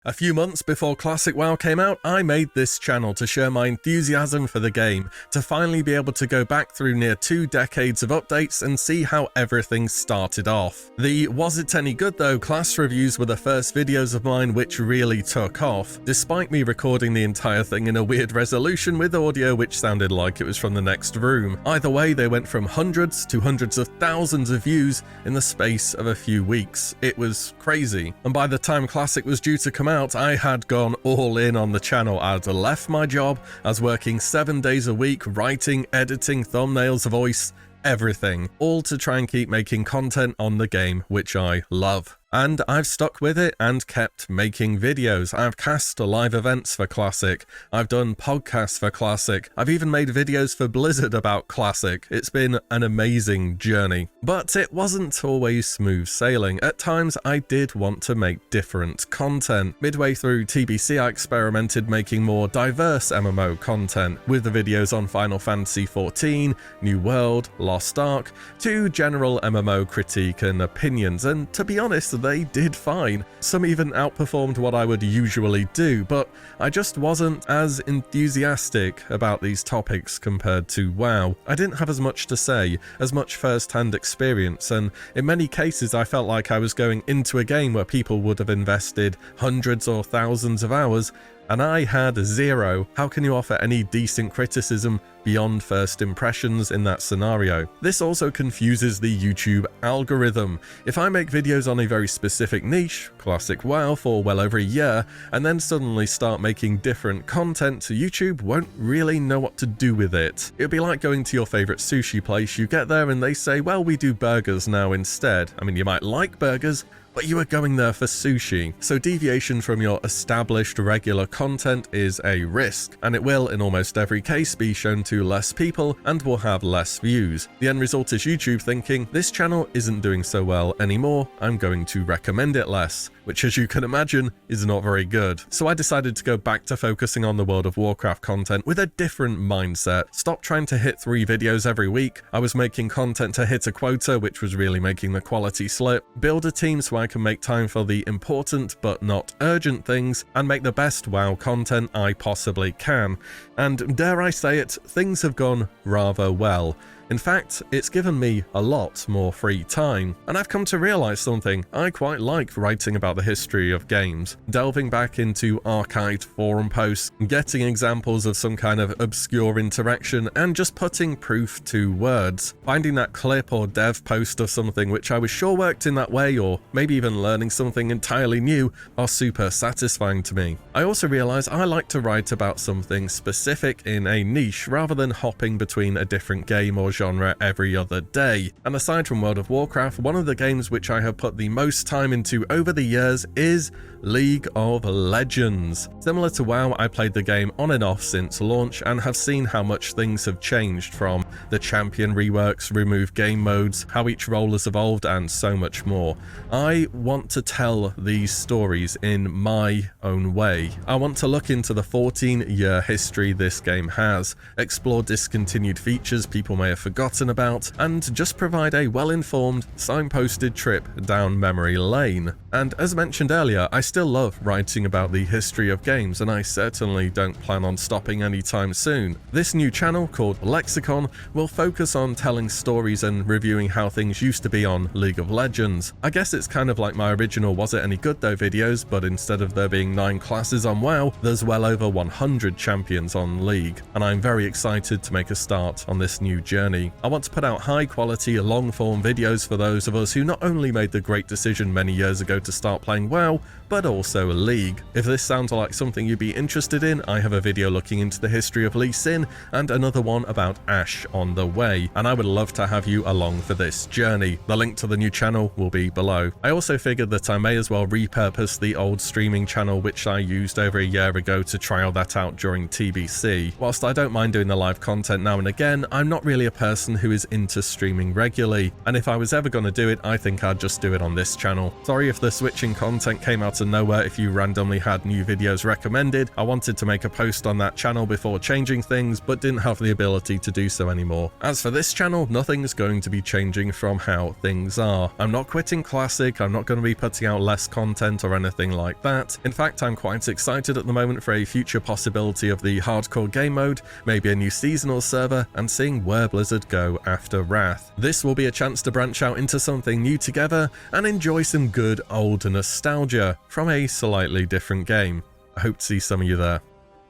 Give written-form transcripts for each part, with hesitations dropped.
A few months before Classic WoW came out, I made this channel to share my enthusiasm for the game, to finally be able to go back through near 2 decades of updates and see how everything started off. The Was It Any Good Though class reviews were the first videos of mine which really took off, despite me recording the entire thing in a weird resolution with audio which sounded like it was from the next room. Either way, they went from hundreds to hundreds of thousands of views in the space of a few weeks. It was crazy. And by the time Classic was due to come out, I had gone all in on the channel. I'd left my job, I was working 7 days a week, writing, editing, thumbnails, voice, everything, all to try and keep making content on the game, which I love. And I've stuck with it and kept making videos. I've cast live events for Classic. I've done podcasts for Classic. I've even made videos for Blizzard about Classic. It's been an amazing journey. But it wasn't always smooth sailing. At times, I did want to make different content. Midway through TBC, I experimented making more diverse MMO content, with the videos on Final Fantasy XIV, New World, Lost Ark, to general MMO critique and opinions, and to be honest, they did fine. Some even outperformed what I would usually do, but I just wasn't as enthusiastic about these topics compared to WoW. I didn't have as much to say, as much first-hand experience, and in many cases I felt like I was going into a game where people would have invested hundreds or thousands of hours, and I had zero. How can you offer any decent criticism beyond first impressions in that scenario? This also confuses the YouTube algorithm. If I make videos on a very specific niche, Classic WoW, for well over a year, and then suddenly start making different content, YouTube won't really know what to do with it. It'd be like going to your favorite sushi place. You get there and they say, well, we do burgers now instead. I mean, you might like burgers, but you are going there for sushi. So deviation from your established regular content is a risk, and it will in almost every case be shown to less people and will have less views. The end result is YouTube thinking, this channel isn't doing so well anymore, I'm going to recommend it less, which as you can imagine is not very good. So I decided to go back to focusing on the World of Warcraft content with a different mindset. Stop trying to hit 3 videos every week. I was making content to hit a quota, which was really making the quality slip. Build a team so I can make time for the important but not urgent things, and make the best WoW content I possibly can. And dare I say it, things have gone rather well. In fact, it's given me a lot more free time, and I've come to realize something. I quite like writing about the history of games, delving back into archived forum posts, getting examples of some kind of obscure interaction, and just putting proof to words. Finding that clip or dev post of something which I was sure worked in that way, or maybe even learning something entirely new, are super satisfying to me. I also realize I like to write about something specific in a niche, rather than hopping between a different game or genre every other day. And aside from World of Warcraft, one of the games which I have put the most time into over the years is League of Legends. Similar to WoW, I played the game on and off since launch and have seen how much things have changed, from the champion reworks, removed game modes, how each role has evolved, and so much more. I want to tell these stories in my own way. I want to look into the 14-year history this game has, explore discontinued features people may have forgotten about, and just provide a well-informed, signposted trip down memory lane. And as mentioned earlier, I still love writing about the history of games, and I certainly don't plan on stopping anytime soon. This new channel, called Lexicon, will focus on telling stories and reviewing how things used to be on League of Legends. I guess it's kind of like my original Was It Any Good Though videos, but instead of there being 9 classes on WoW, there's well over 100 champions on League, and I'm very excited to make a start on this new journey. I want to put out high-quality, long-form videos for those of us who not only made the great decision many years ago to start playing WoW, but also League. If this sounds like something you'd be interested in, I have a video looking into the history of Lee Sin and another one about Ashe on the way, and I would love to have you along for this journey. The link to the new channel will be below. I also figured that I may as well repurpose the old streaming channel which I used over a year ago to trial that out during TBC. Whilst I don't mind doing the live content now and again, I'm not really a person who is into streaming regularly, and if I was ever going to do it, I think I'd just do it on this channel. Sorry if the switching content came out button nowhere if you randomly had new videos recommended. I wanted to make a post on that channel before changing things, but didn't have the ability to do so anymore. As for this channel, nothing's going to be changing from how things are. I'm not quitting Classic, I'm not going to be putting out less content or anything like that. In fact, I'm quite excited at the moment for a future possibility of the hardcore game mode, maybe a new seasonal server, and seeing where Blizzard go after Wrath. This will be a chance to branch out into something new together and enjoy some good old nostalgia from a slightly different game. I hope to see some of you there.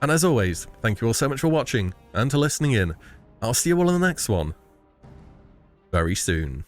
And as always, thank you all so much for watching and for listening in. I'll see you all in the next one very soon.